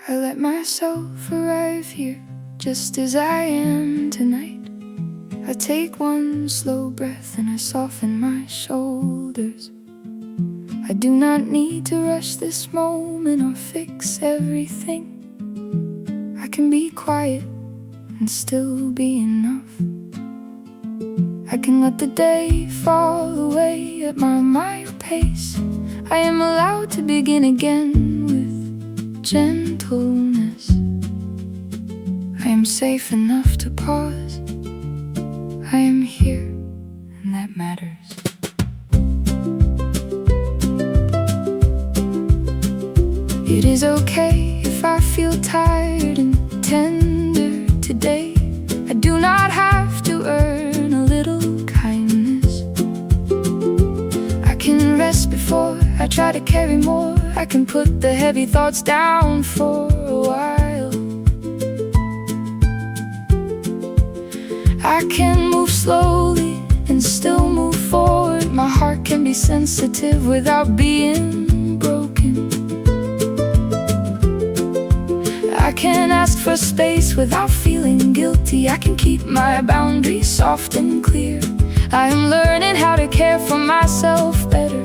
I let myself arrive here just as I am tonight. I take one slow breath and I soften my shoulders. I do not need to rush this moment or fix everything. I can be quiet and still be enough. I can let the day fall away at my mild pace. I am allowed to begin again with gentleness. I am safe enough to pause. I am here, and that matters. It is okay if I feel tired and tender today. I do not have to earn a little kindness. I can rest before I try to carry more. I can put the heavy thoughts down for a while. I can move slowly and still move forward. My heart can be sensitive without being broken. I can ask for space without feeling guilty. I can keep my boundaries soft and clear. I am learning how to care for myself better.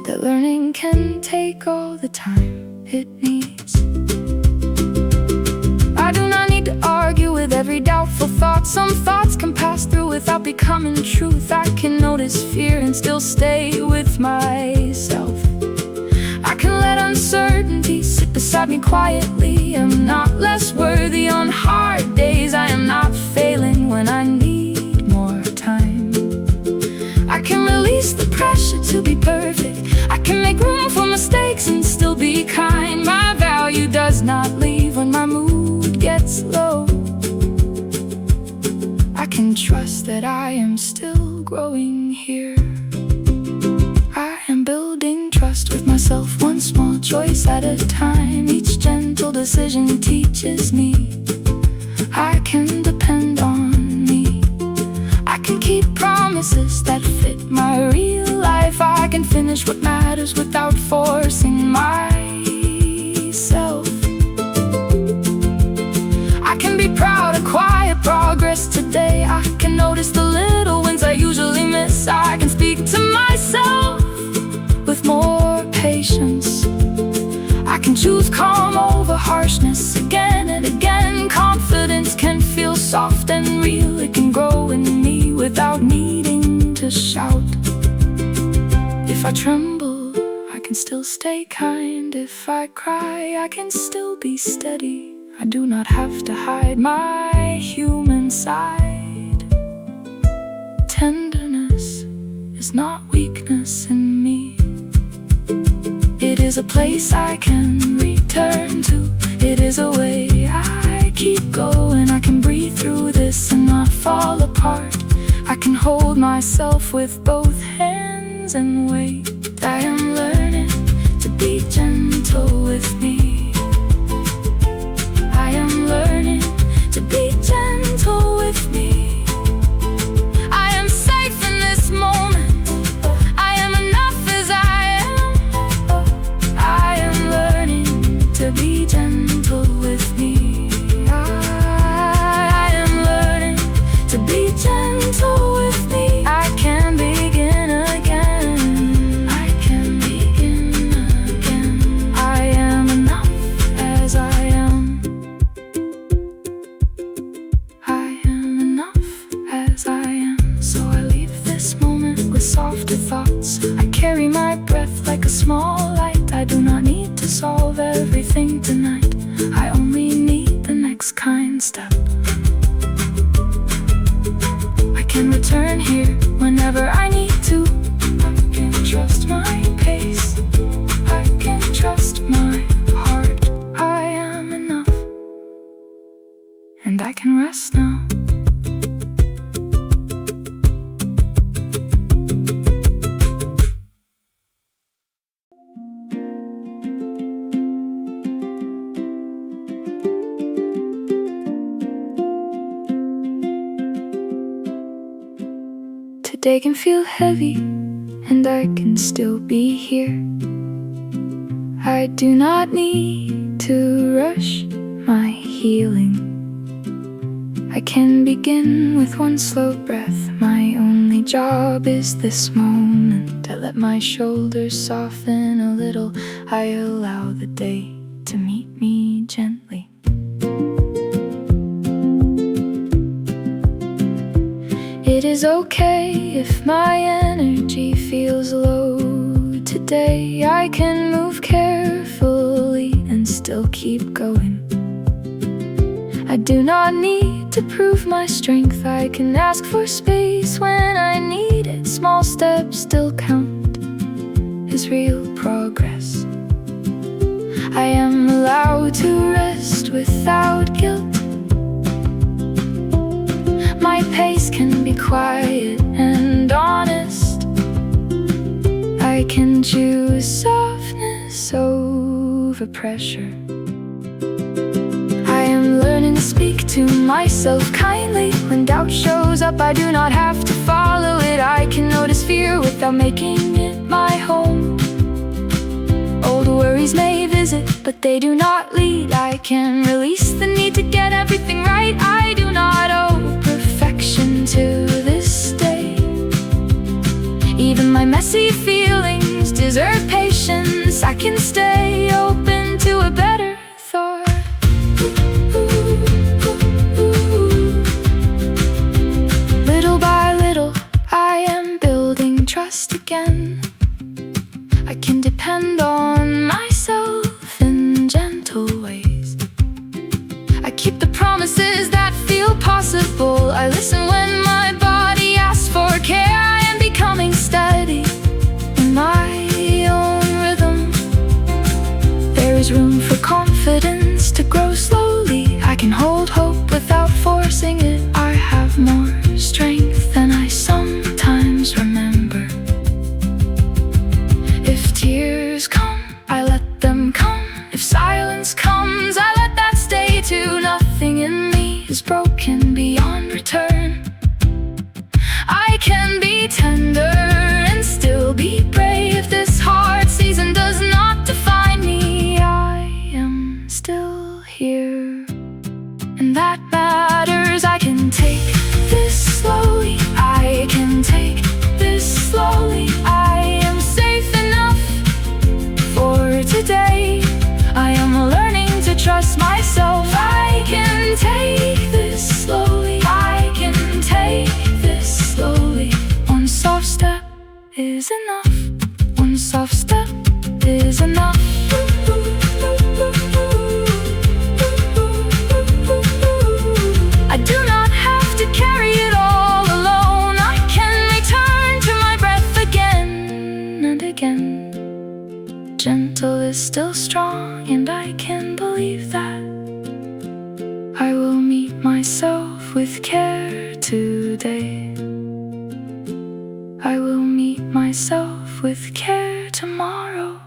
That learning can take all the time it needs. I do not need to argue with every doubtful thought. Some thoughts can pass through without becoming truth. I can notice fear and still stay with myself. I can let uncertainty sit beside me quietly. I'm not less worthy on hard days. I am not failing when I need more time. I can release the pressure to be perfect. I can make room for mistakes and still be kind. My value does not leave when my mood gets low. I can trust that I am still growing here. I am building trust with myself, one small choice at a time. Each gentle decision teaches me I can depend on me. I can keep promises that fit my real life. I can finish what matters without forcing myself. I can be proud of quiet progress today. I can notice the little wins I usually miss. I can speak to myself with more patience. I can choose calm over harshness again and again. Confidence can feel soft and real. It can grow in me without needing to shout. If I tremble, I can still stay kind. If I cry, I can still be steady. I do not have to hide my human side. Tenderness is not weakness in me. It is a place I can return to. It is a way I keep going. I can breathe through this and not fall apart. I can hold myself with both hands and wait. I am learning to be gentle with me. I am learning to be gentle with me. I am safe in this moment. I am enough as I am. I am learning to be gentle with me. I am learning to be gentle with me. I can begin again. I can begin again. I am enough as I am. I am enough as I am. So I leave this moment with softer thoughts. I carry my breath like a small light. I do not need to solve everything tonight. I only need the next kind step. I can return here whenever I need to. I can trust my pace. I can trust my heart. I am enough, and I can rest now. Today can feel heavy, and I can still be here. I do not need to rush my healing. I can begin with one slow breath. My only job is this moment. I let my shoulders soften a little. I allow the day to meet me gently. It is okay if my energy feels low today. I can move carefully and still keep going. I do not need to prove my strength. I can ask for space when I need it. Small steps still count as real progress. I am allowed to rest without guilt. My pace can be quiet and honest. I can choose softness over pressure. I am learning to speak to myself kindly. When doubt shows up, I do not have to follow it. I can notice fear without making it my home. Old worries may visit, but they do not lead. I can release the need to get everything right. I do not owe perfection to this day. Even my messy feelings deserve patience. I can stay open to a better thought. Little by little, I am building trust again. I can depend on myself in gentle ways. I keep the promises that feel possible. I listen when my body asks for care. I am becoming steady in my own rhythm. There is room for confidence to grow slowly. I can hold hope without forcing it. I have more strength than I sometimes remember. If tears come, I let them come. If silence comes, I let that stay too. Nothing in me is broken beyond return. I can be tender and still be brave. This hard season does not define me. I am still here, and that matters. I can take this slowly. I can take this slowly. I am safe enough for today. I am learning to trust myself. I can take this slowly. I can take this slowly. One soft step is enough. One soft step is enough. I do not have to carry it all alone. I can return to my breath again and again. Gentle is still strong, and I can believe that. I will meet myself with care today. I will meet myself with care tomorrow.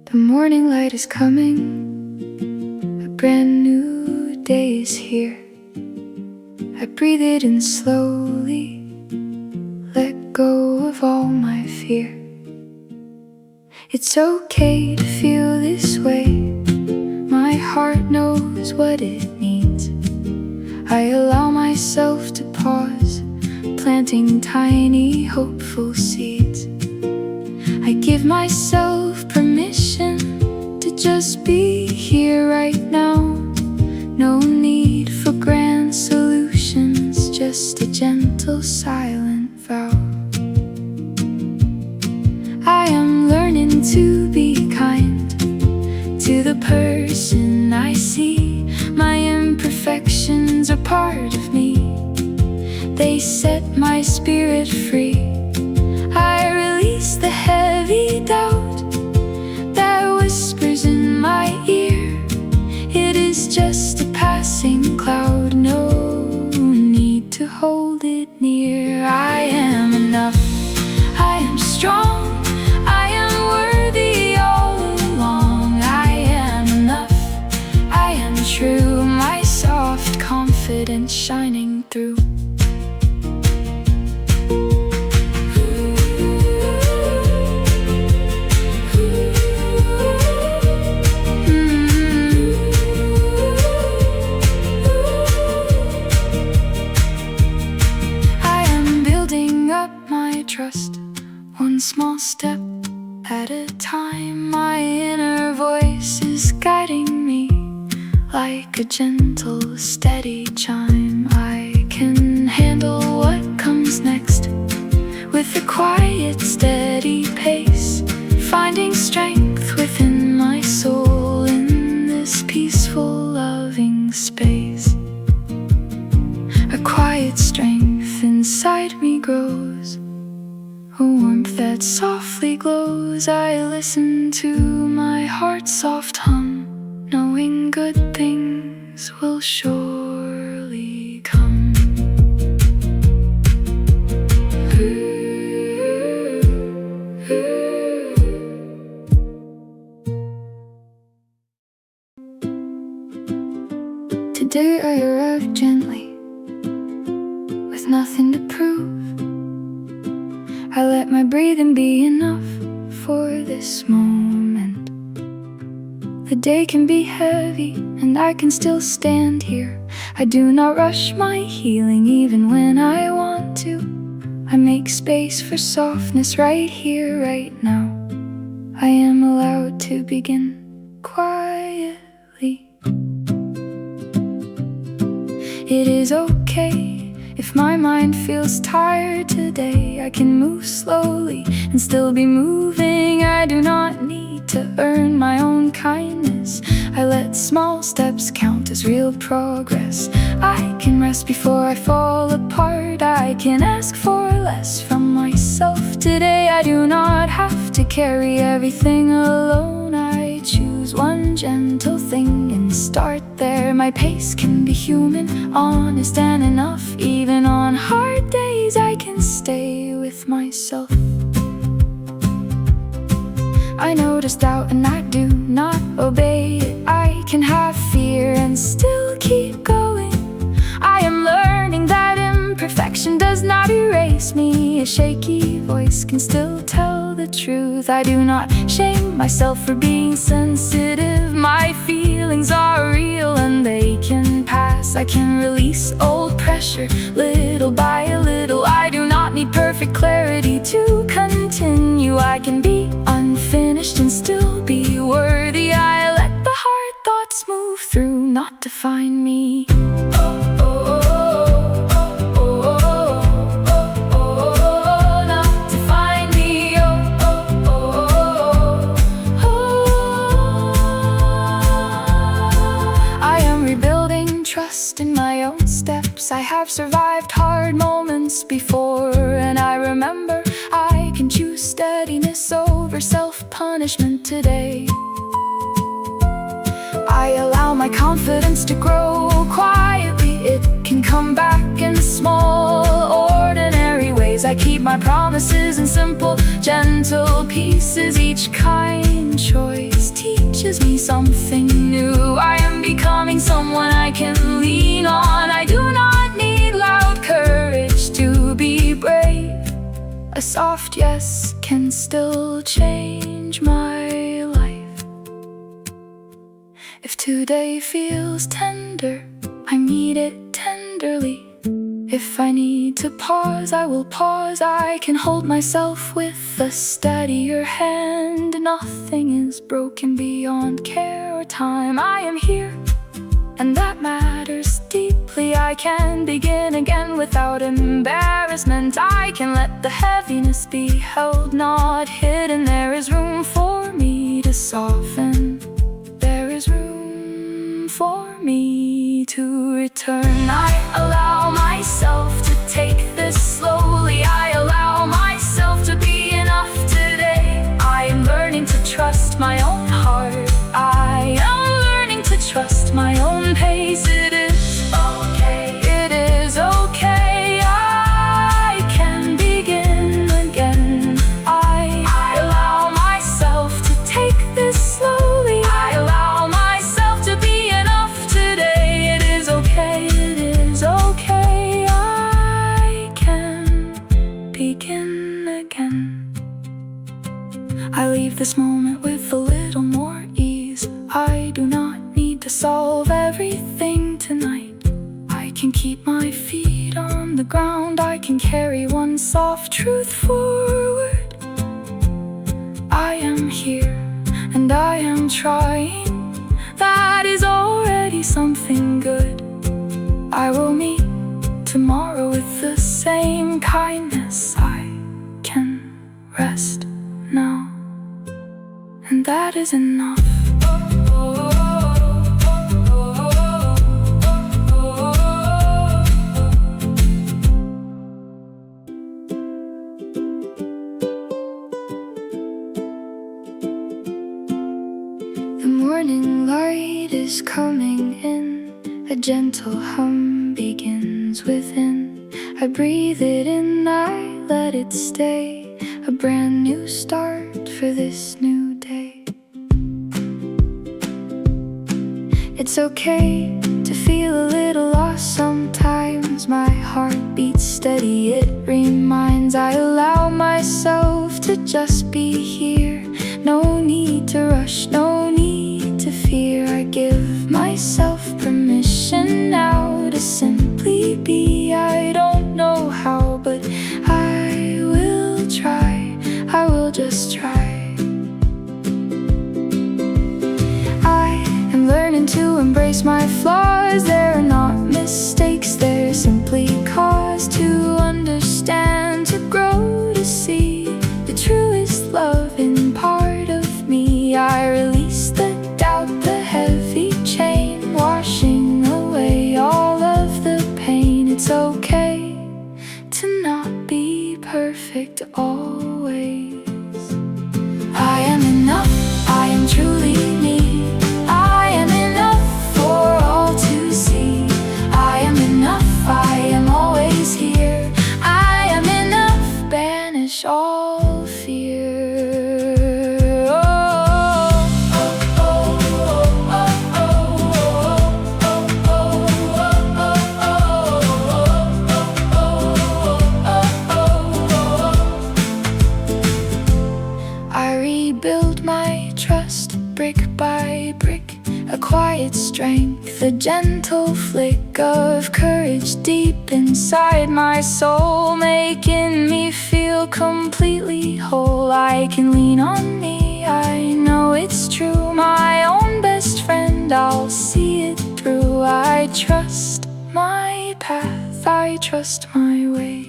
The morning light is coming. A brand new day is here. I breathe it in slowly. Let go of all my fear. It's okay to feel this way. My heart knows what it needs. I allow myself to pause, planting tiny hopeful seeds. I give myself permission to just be here right now. No need for grand solutions, just a gentle silent vow. I am learning to be kind to the person I see. My imperfections are part of me. They set my spirit free. I release the heavy doubt that whispers in my ear. It is just a passing cloud. No need to it near. I am enough, I am strong, I am worthy all along. I am enough, I am true, my soft confidence shining through. Trust, one small step at a time. My inner voice is guiding me like a gentle, steady chime. I can handle what comes next with a quiet, steady pace, finding strength within my soul in this peaceful, loving space. A quiet strength inside me grows, a warmth that softly glows. I listen to my heart's soft hum, knowing good things will surely come. Today I arrived gently, with nothing to prove. I let my breathing be enough for this moment. The day can be heavy and I can still stand here. I do not rush my healing even when I want to. I make space for softness right here, right now. I am allowed to begin quietly. It is okay if my mind feels tired today. I can move slowly and still be moving. I do not need to earn my own kindness. I let small steps count as real progress. I can rest before I fall apart. I can ask for less from myself today. I do not have to carry everything alone. I choose one gentle thing and start there. My pace can be human, honest and enough. Even on hard days I can stay with myself. I notice doubt and I do not obey it. I can have fear and still keep going. I am learning that imperfection does not erase me. A shaky voice can still tell the truth. I do not shame myself for being sensitive. My feelings are real and they can pass. I can release old pressure little by little. I do not need perfect clarity to continue. I can be unfinished and still be worthy. I let the hard thoughts move through, not define me. Trust in my own steps. I have survived hard moments before, and I remember I can choose steadiness over self-punishment today. I allow my confidence to grow quietly. It can come back in small, ordinary ways. I keep my promises in simple, gentle pieces. Each kind choice teaches me something new. I am becoming someone I can lean on. I do not need loud courage to be brave. A soft yes can still change my life. If today feels tender, I meet it tenderly. If I need to pause, I will pause. I can hold myself with a steadier hand. Nothing is broken beyond care or time. I am here, and that matters deeply. I can begin again without embarrassment. I can let the heaviness be held, not hidden. There is room for me to soften. There is room for me to return. I allow myself to take this slowly. I allow myself to be enough today. I am learning to trust my own heart. I am learning to trust my own pace. It is okay. It is okay. I this moment with a little more ease. I do not need to solve everything tonight. I can keep my feet on the ground. I can carry one soft truth forward. I am here and I am trying. That is already something good. I will meet tomorrow with the same kindness. I can rest now, and that is enough. The morning light is coming in, a gentle hum begins within. I breathe it in, I let it stay, a brand new start for this new day. It's okay to feel a little lost sometimes. My heart beats steady, it reminds I allow myself to just be here. No need to rush, no need to fear. I give myself permission now to simply be. I don't know how, but I will try. I will just try. I am learning to embrace my flaws. They're not mistakes, they're simply cause to understand, to grow, to see the truest love in part of me. I release the doubt, the heavy chain, washing away all of the pain. It's okay to not be perfect always. I am enough, I am truly me. I am enough for all to see. I am enough, I am always here. I am enough, banish all fear. I rebuild my trust brick by brick, a quiet strength, a gentle flick of courage deep inside my soul, making me feel completely whole. I can lean on me, I know it's true. My own best friend, I'll see it through. I trust my path, I trust my way.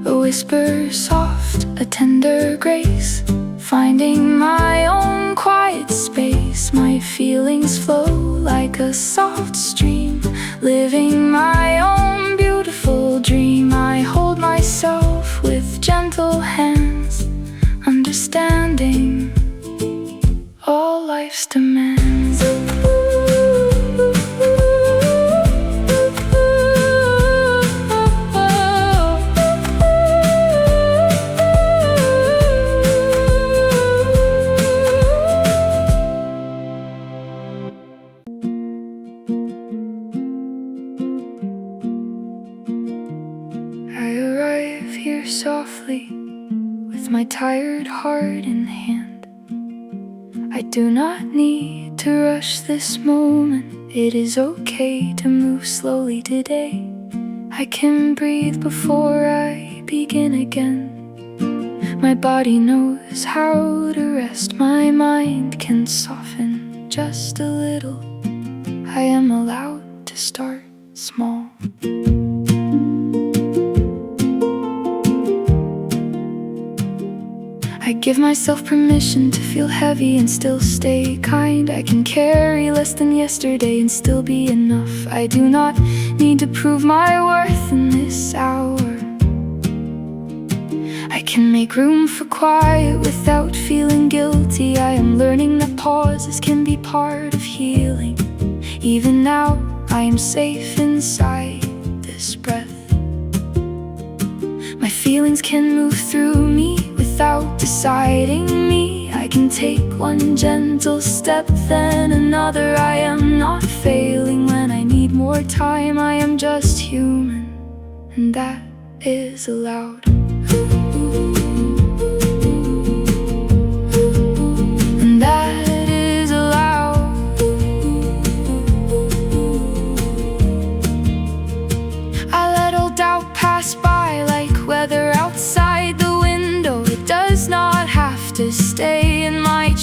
A whisper soft, a tender grace, finding my own quiet space. My feelings flow like a soft stream, living my own beautiful dream. I hold myself with gentle hands, understanding all life's demands. I arrive here softly, with my tired heart in hand. I do not need to rush this moment. It is okay to move slowly today. I can breathe before I begin again. My body knows how to rest. My mind can soften just a little. I am allowed to start small. I give myself permission to feel heavy and still stay kind. I can carry less than yesterday and still be enough. I do not need to prove my worth in this hour. I can make room for quiet without feeling guilty. I am learning that pauses can be part of healing. Even now, I am safe inside this breath. My feelings can move through me without deciding me. I can take one gentle step, then another. I am not failing when I need more time. I am just human, and that is allowed.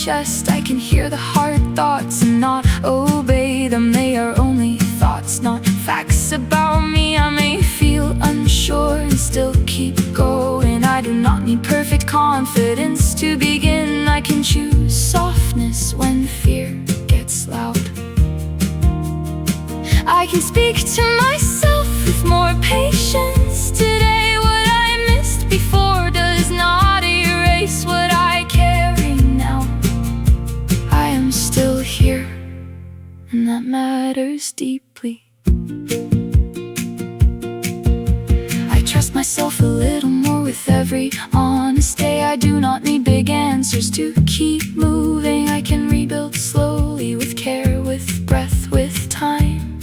chest. I can hear the hard thoughts and not obey them. They are only thoughts, not facts about me. I may feel unsure and still keep going. I do not need perfect confidence to begin. I can choose softness when fear gets loud. I can speak to myself with more patience today. What I missed before does not erase what I carry now. I am still here, and that matters deeply. I trust myself a little more with every honest day. I do not need big answers to keep moving. I can rebuild slowly with care, with breath, with time.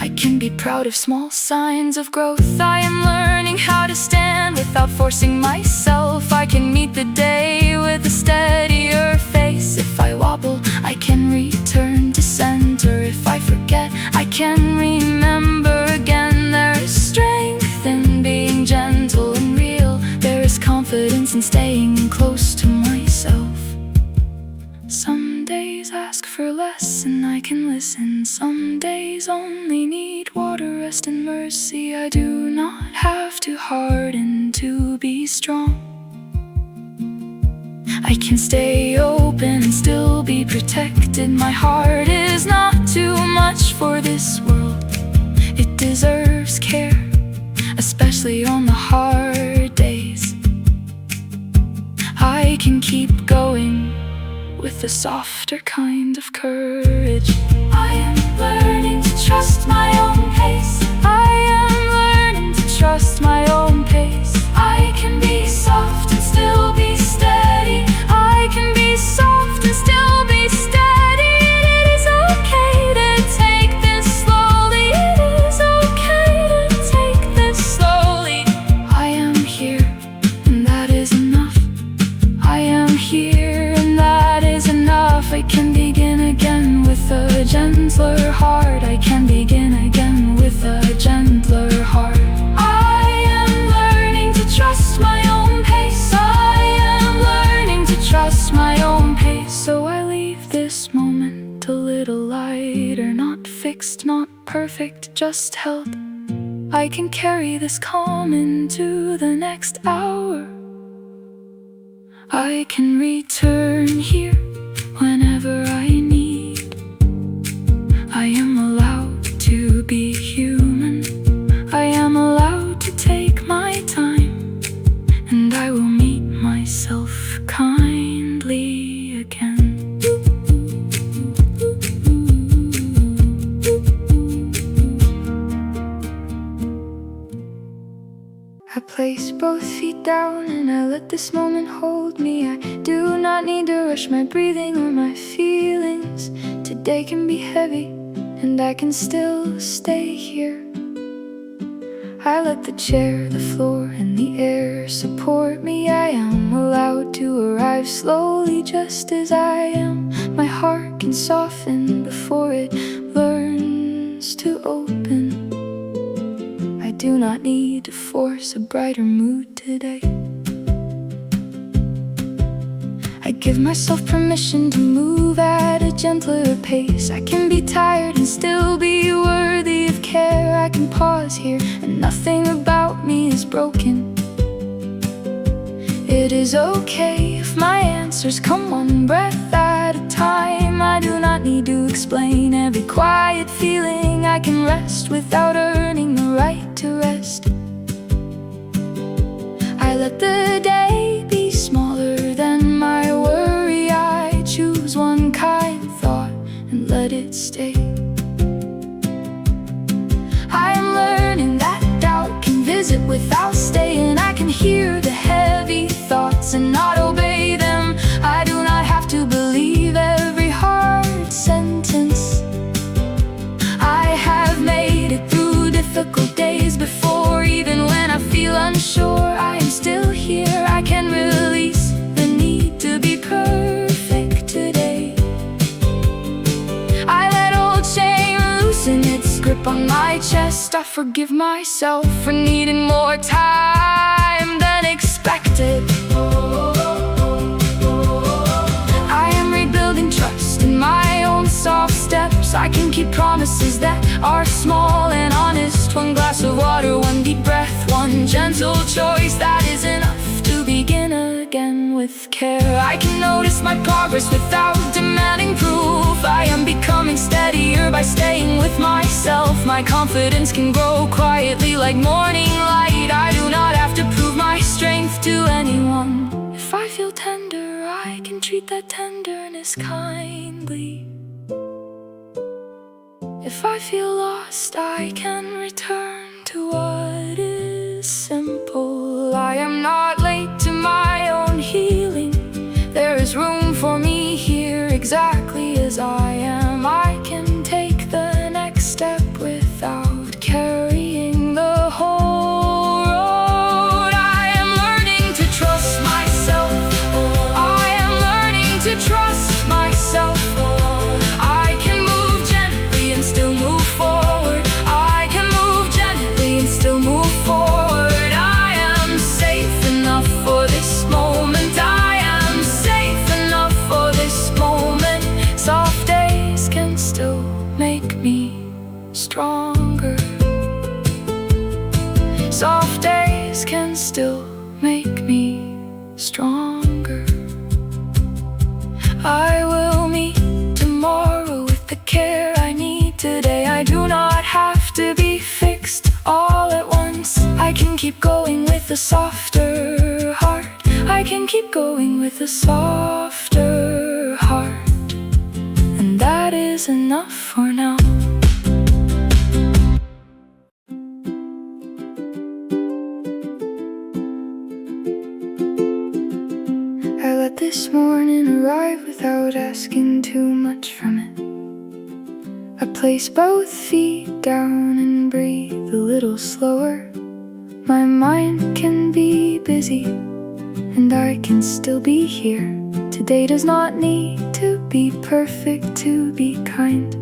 I can be proud of small signs of growth. I am learning how to stand without forcing myself. I can meet the day with a steadier face. If I wobble, I can return to center. If I forget, I can remember again. There is strength in being gentle and real. There is confidence in staying close to myself. Some days ask for less and I can listen. Some days only need water, rest and mercy. I do not have to harden to be strong. I can stay open and still be protected. My heart is not too much for this world. It deserves care, especially on the hard days. I can keep going with a softer kind of courage. I am learning to trust my own pace. I am learning to trust my own pace. I can be soft and still be steady. I can be soft and still be steady. It is okay to take this slowly. It is okay to take this slowly. I am here, and that is enough. I am here, and that is enough. I can begin again with a gentler heart. I can begin again with a gentler heart. I am learning to trust my own pace. I am learning to trust my own pace. So I leave this moment a little lighter, not fixed, not perfect, just held. I can carry this calm into the next hour. I can return here whenever I need. I am allowed to be human. I am allowed to take my time, and I will meet myself kindly again. I place both feet down and I let this moment hold me. I do not need to rush my breathing or my feelings. Today can be heavy and I can still stay here. I let the chair, the floor, and the air support me. I am allowed to arrive slowly just as I am. My heart can soften before it learns to open. I do not need to force a brighter mood today. I give myself permission to move at a gentler pace. I can be tired and still be worthy of care. I can pause here and nothing about me is broken. It is okay if my answers come one breath at a time. I do not need to explain every quiet feeling. I can rest without earning the right to rest. I let the day be smaller than my worry. I choose one kind thought and let it stay. I am learning that doubt can visit without staying. I can hear the heavy thoughts and not obey them. I do not have to believe every hard sentence. I have made it through difficult days before. Even when I feel unsure, I am still here. I can release the need to be perfect today. I let old shame loosen its grip on my chest. I forgive myself for needing more time than expected. I am keep promises that are small and honest. One glass of water, one deep breath, one gentle choice, that is enough to begin again with care. I can notice my progress without demanding proof. I am becoming steadier by staying with myself. My confidence can grow quietly like morning light. I do not have to prove my strength to anyone. If I feel tender, I can treat that tenderness kindly. If I feel lost, I can return to what is simple. I am not late to my own healing. There is room for me here exactly as I am. I can take the next step without carrying the whole road. I am learning to trust myself. I am learning to trust myself. I can move gently and still move forward. I can move gently and still move forward. I am safe enough for this moment. I am safe enough for this moment. Soft days can still make me stronger. Soft days can still make me stronger. I will meet tomorrow with the care I need today. I do not have to be fixed all at once. I can keep going with a softer heart. I can keep going with a softer heart. And that is enough for now. I let this morning arrive without asking too much from it. I place both feet down and breathe a little slower. My mind can be busy and I can still be here. Today does not need to be perfect to be kind.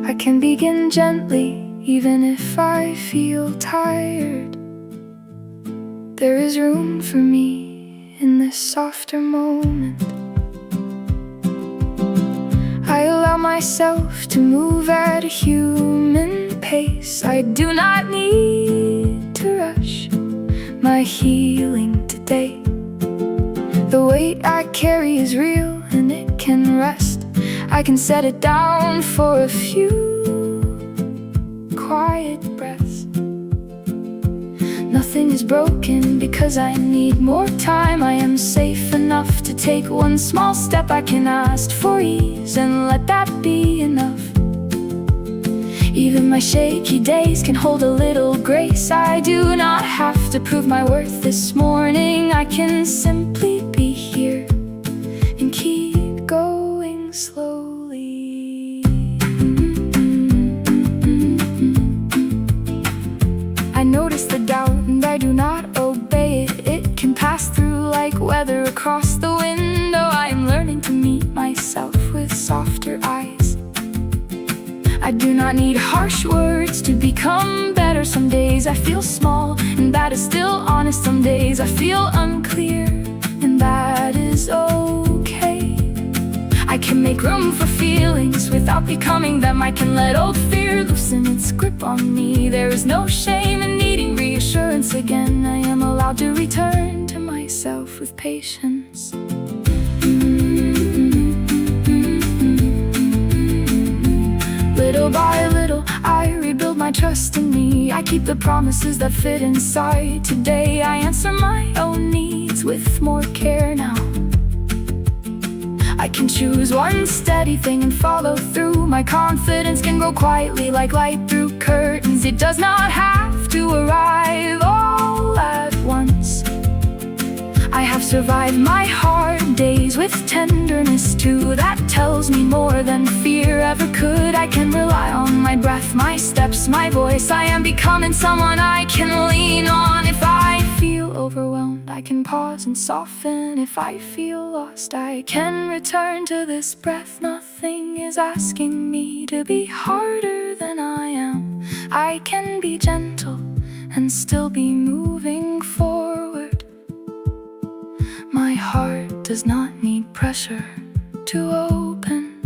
I can begin gently even if I feel tired. There is room for me in this softer moment. I allow myself to move at a human pace. I do not need to rush my healing today. The weight I carry is real and it can rest. I can set it down for a few quiet breaths. Nothing is broken because I need more time. I am safe enough to take one small step. I can ask for ease and let that be enough. Even my shaky days can hold a little grace. I do not have to prove my worth this morning. I can simply be here and keep going slowly. I notice the doubt and I do not obey it. It can pass through like weather across the window. I am learning to meet myself with softer eyes. I do not need harsh words to become better. Some days I feel small and that is still honest. Some days I feel unclear and that is okay. I can make room for feelings without becoming them. I can let old fear loosen its grip on me. There is no shame in needing reassurance again. I am allowed to return to myself with patience. Little by little, I rebuild my trust in me. I keep the promises that fit inside today. I answer my own needs with more care now. I can choose one steady thing and follow through. My confidence can grow quietly like light through curtains. It does not have to arrive all at once. I have survived my hard days with tenderness too. That tells me more than fear ever could. I can rely on my breath, my steps, my voice. I am becoming someone I can lean on. If I feel overwhelmed, I can pause and soften. If I feel lost, I can return to this breath. Nothing is asking me to be harder than I am. I can be gentle and still be moving forward. My heart does not need pressure to open.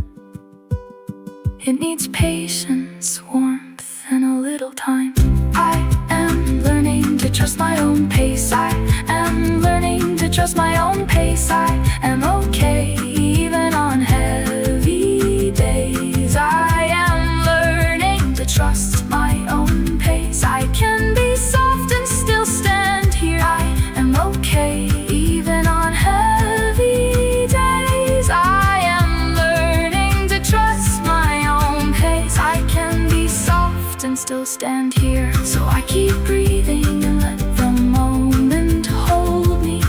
It needs patience, warmth, and a little time. I am learning to trust my own pace. I am learning to trust my own pace. I am okay even on heavy days. I am learning to trust my own pace. I can be soft and still stand here. I am okay even on heavy days. I am learning to trust my own pace. I can be soft and still stand here. So I keep breathing and let the moment hold me.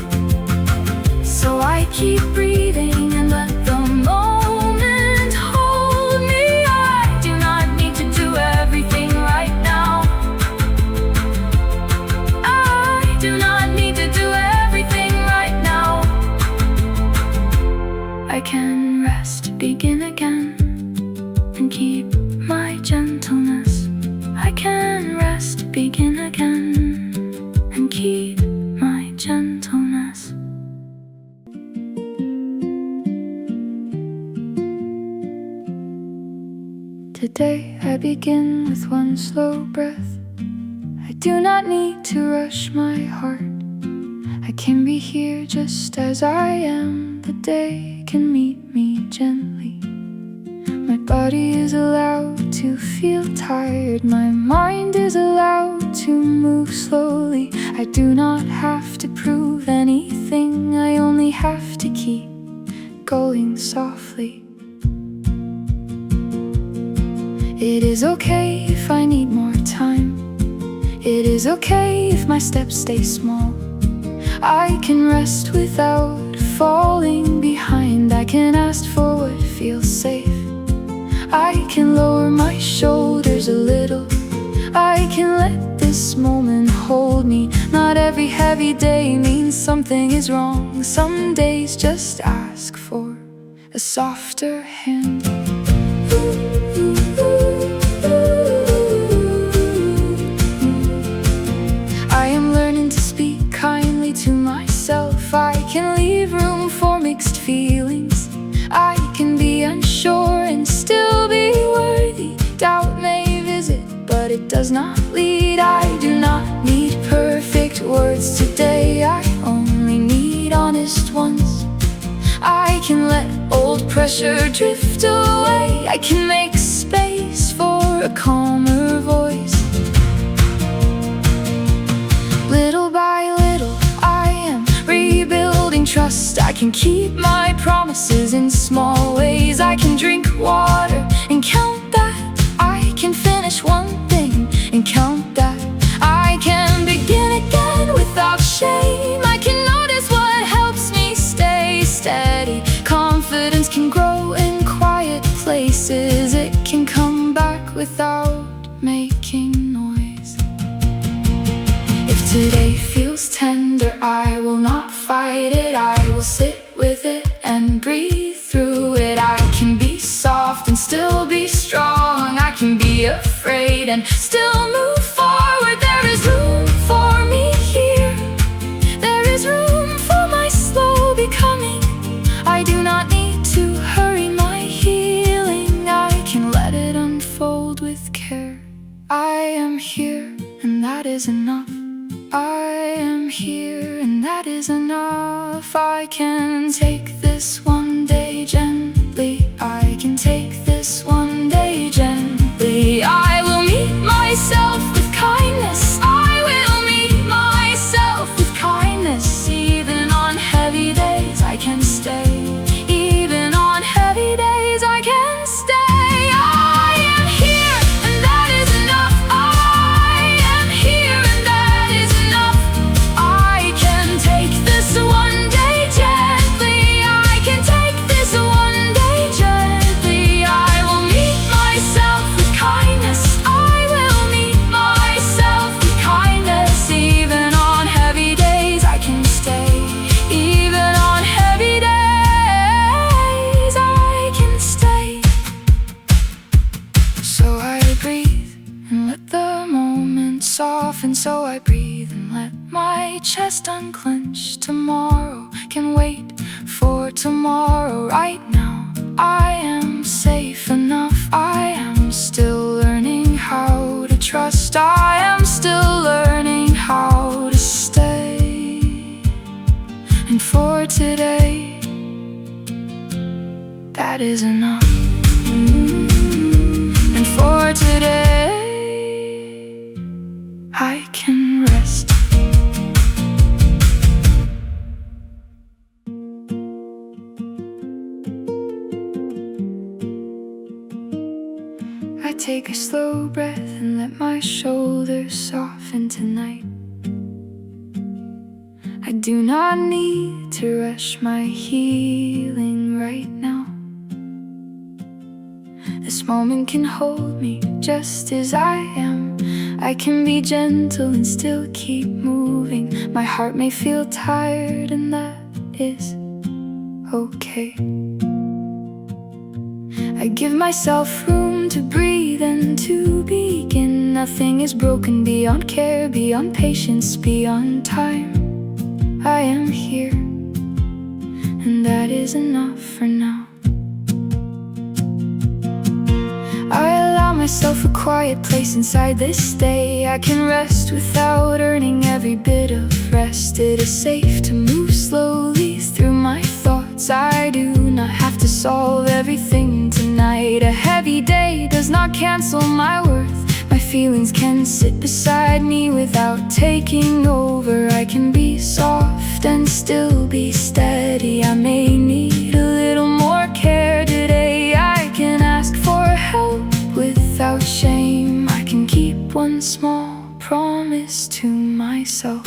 So I keep breathing and let the moment hold me. I do not need to do everything right now. I do not need to do everything right now. I can rest, begin again, and keep my gentleness. I can rest, begin again, and keep my gentleness. Today I begin with one slow breath. I do not need to rush my heart. I can be here just as I am. The day can meet me gently. My body is allowed to feel tired. My mind is allowed to move slowly. I do not have to prove anything. I only have to keep going softly. It is okay if I need more time. It is okay if my steps stay small. I can rest without falling behind. I can ask for what feels safe. I can lower my shoulders a little. I can let this moment hold me. Not every heavy day means something is wrong. Some days just ask for a softer hand. I am learning to speak kindly to myself. I can leave room for mixed feelings. I can be unsure and still be worthy. Doubt may visit, but it does not lead. I do not need perfect words today. I only need honest ones. I can let old pressure drift away. I can make space for a calmer voice. Little by little, I am rebuilding trust. I can keep my promises in small ways. I can drink water and count that. I can finish one thing and count that. I can begin again without shame. I can notice what helps me stay steady. Confidence can grow in quiet places. It can come back without making noise. If today feels tender, I will not fight it. I will sit with it and breathe through it. I can be soft and still be strong. I can be afraid and still move forward. There is room for me here. There is room for my slow becoming. I do not need to hurry my healing. I can let it unfold with care. I am here and that is enough. I am here and that is enough. I can take this one day gently. I can take this one day gently. I will meet myself with kindness. I will meet myself with kindness. Even on heavy days I can stay. Even on heavy days I can stay. I am here and that is enough. I am here and that is enough. I can take this one day gently. I can take this one day gently. I will meet myself with kindness. I will meet myself with kindness. Even on heavy days I can stay. Even on heavy days I can stay. So I breathe and let the moment soften. So I breathe and let my chest unclench. Tomorrow can wait for tomorrow. Right now I am safe enough. I am still learning how to trust. I am still learning how to stay. And for today, that is enough. And for today, I can rest. I take a slow breath and let my shoulders soften tonight. I do not need to rush my healing right now. This moment can hold me just as I am. I can be gentle and still keep moving. My heart may feel tired, and that is okay. I give myself room to breathe and to begin. Nothing is broken beyond care, beyond patience, beyond time. I am here, and that is enough for now. I allow myself a quiet place inside this day. I can rest without earning every bit of rest. It is safe to move slowly through my thoughts. I do not have to solve everything tonight. A heavy day does not cancel my worth. My feelings can sit beside me without taking over. I can be soft and still be steady. I may need a little more care today. I can ask for help without shame. I can keep one small promise to myself.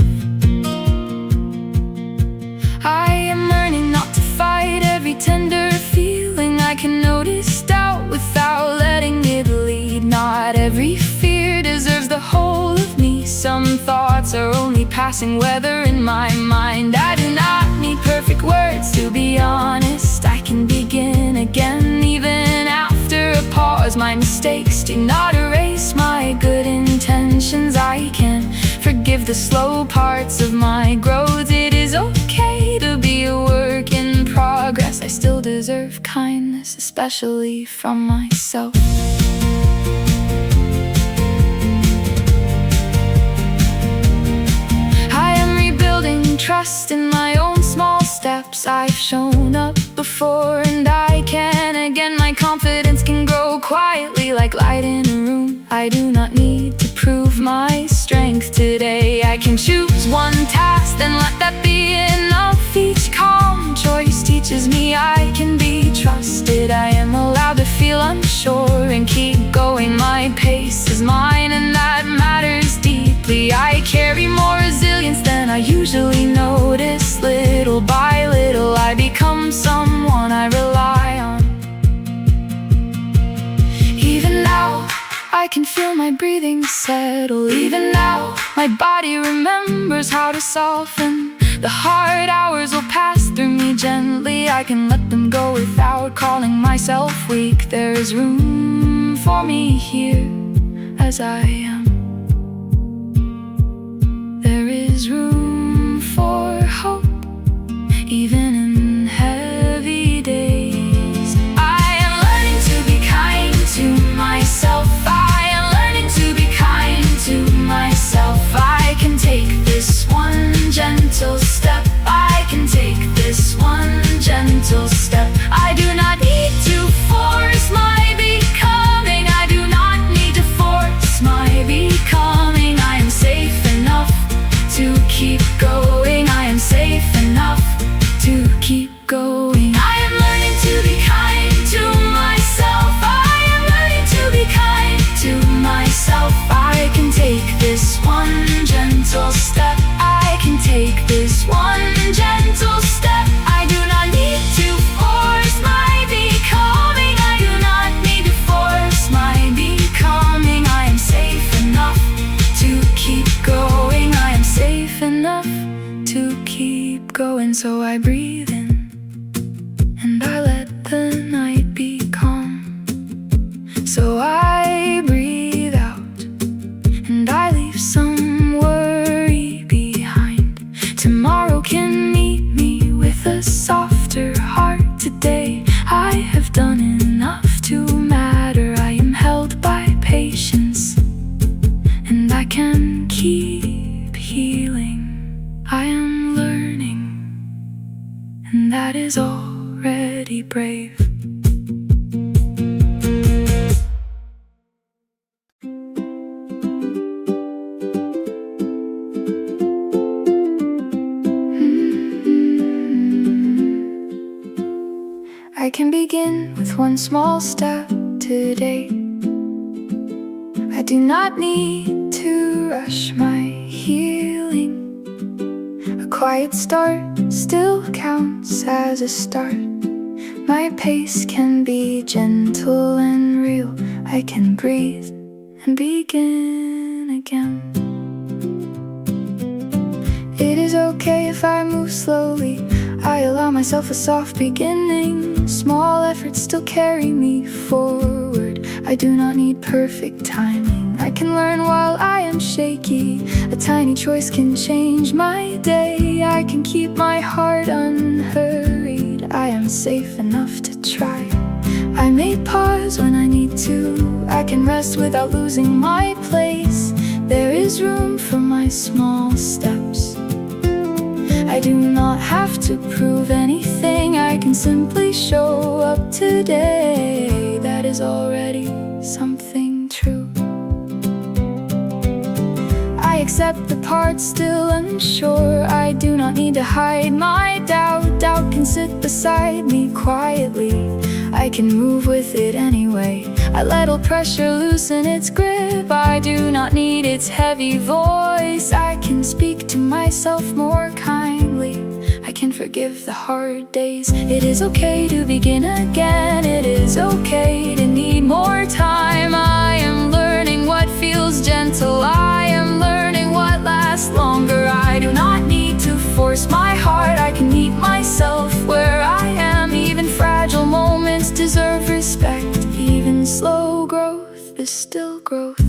I am learning not to fight every tender feeling. I can notice doubt without letting it lead. Not every fear deserves the whole of me. Some thoughts are only passing weather in my mind. I do not need perfect words to be honest. I can begin again even after a pause. My mistakes do not erase my good intentions. I can forgive the slow parts of my growth. It is okay to be a work in progress. I still deserve kindness, especially from myself. I am rebuilding trust in my own small steps. I've shown up before and I can again. My confidence can grow quietly like light in a room. I do not need to prove my strength today. I can choose one task, then let that be enough. Each calm choice teaches me I can be trusted. I am allowed to feel unsure and keep going. My pace is mine, and that matters deeply. I carry more resilience than I usually notice. Little by little I become someone I rely on. Even now I can feel my breathing settle. Even now my body remembers how to soften. The hard hours will pass through me gently. I can let them go without calling myself weak. There is room for me here as I am. There is room for hope, even in heavy days. I am learning to be kind to myself. I am learning to be kind to myself. I can take this one gentle step. I can take this one gentle step. I do not need to force my becoming. I do not need to force my becoming. I am safe enough to keep going. I am safe enough to keep going. I am learning to be kind to myself. I am learning to be kind to myself. I can take this one gentle step. I can take this one gentle step. I do not need to force my becoming. I do not need to force my becoming. I am safe enough to keep going. I am safe enough to keep going. So I breathe in and I let the night be calm. So I breathe out and I leave some worry behind. Tomorrow can meet me with a softer heart. Today I have done enough to matter. is already brave. I can begin with one small step today. I do not need to rush my healing. A quiet start still counts as a start. My pace can be gentle and real. I can breathe and begin again. It is okay if I move slowly. I allow myself a soft beginning. Small efforts still carry me forward. I do not need perfect timing. I can learn while I am shaky. A tiny choice can change my day. I can keep my heart unhurried. I am safe enough to try. I may pause when I need to. I can rest without losing my place. There is room for my small steps. I do not have to prove anything. I can simply show up today. That is already something true. I accept the part still unsure. I do not need to hide my doubt. Doubt can sit beside me quietly. I can move with it anyway. I let all pressure loosen its grip. I do not need its heavy voice. I can speak to myself more kindly. I can forgive the hard days. It is okay to begin again. It is okay to need more time. I am learning what feels gentle. I am learning what lasts longer. I do not need to force my heart. I can meet myself where I am. Even fragile moments deserve respect. Even slow growth is still growth.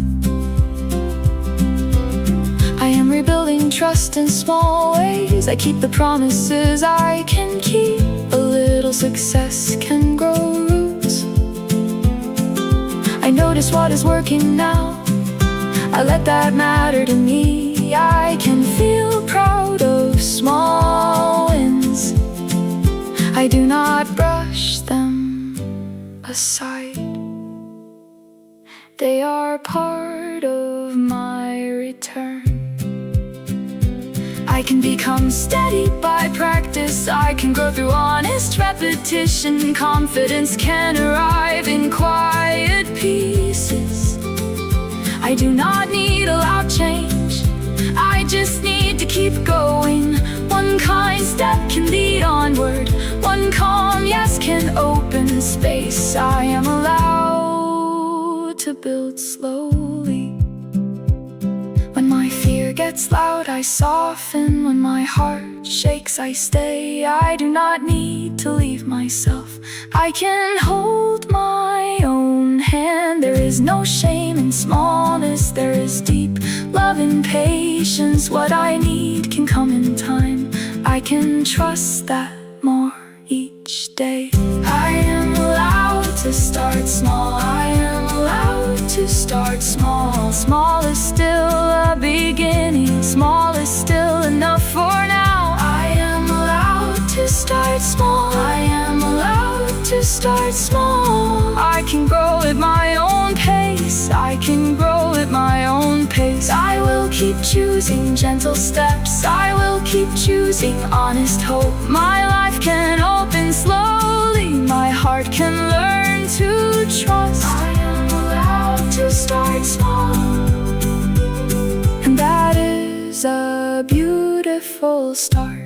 I am rebuilding trust in small ways. I keep the promises I can keep. A little success can grow roots. I notice what is working now. I let that matter to me. I can feel proud of small wins. I do not brush them aside. They are part of my return. I can become steady by practice. I can grow through honest repetition. Confidence can arrive in quiet pieces. I do not need a loud change. I just need to keep going. One kind step can lead onward. One calm yes can open space. I am allowed to build slowly. When my fear gets loud, I soften. When my heart shakes, I stay. I do not need to leave myself. I can hold my own hand. There is no shame in smallness. There is deep love and patience. What I need can come in time. I can trust that more each day. I am allowed to start small. I am allowed to start small. Small is still a beginning. Small is still enough for now. I am allowed to start small. I am allowed to start small. I can grow at my own pace. I can grow at my own pace. I will keep choosing gentle steps. I will keep choosing honest hope. My life can open slowly. My heart can learn to trust. I am allowed to start small. And that is a beautiful start.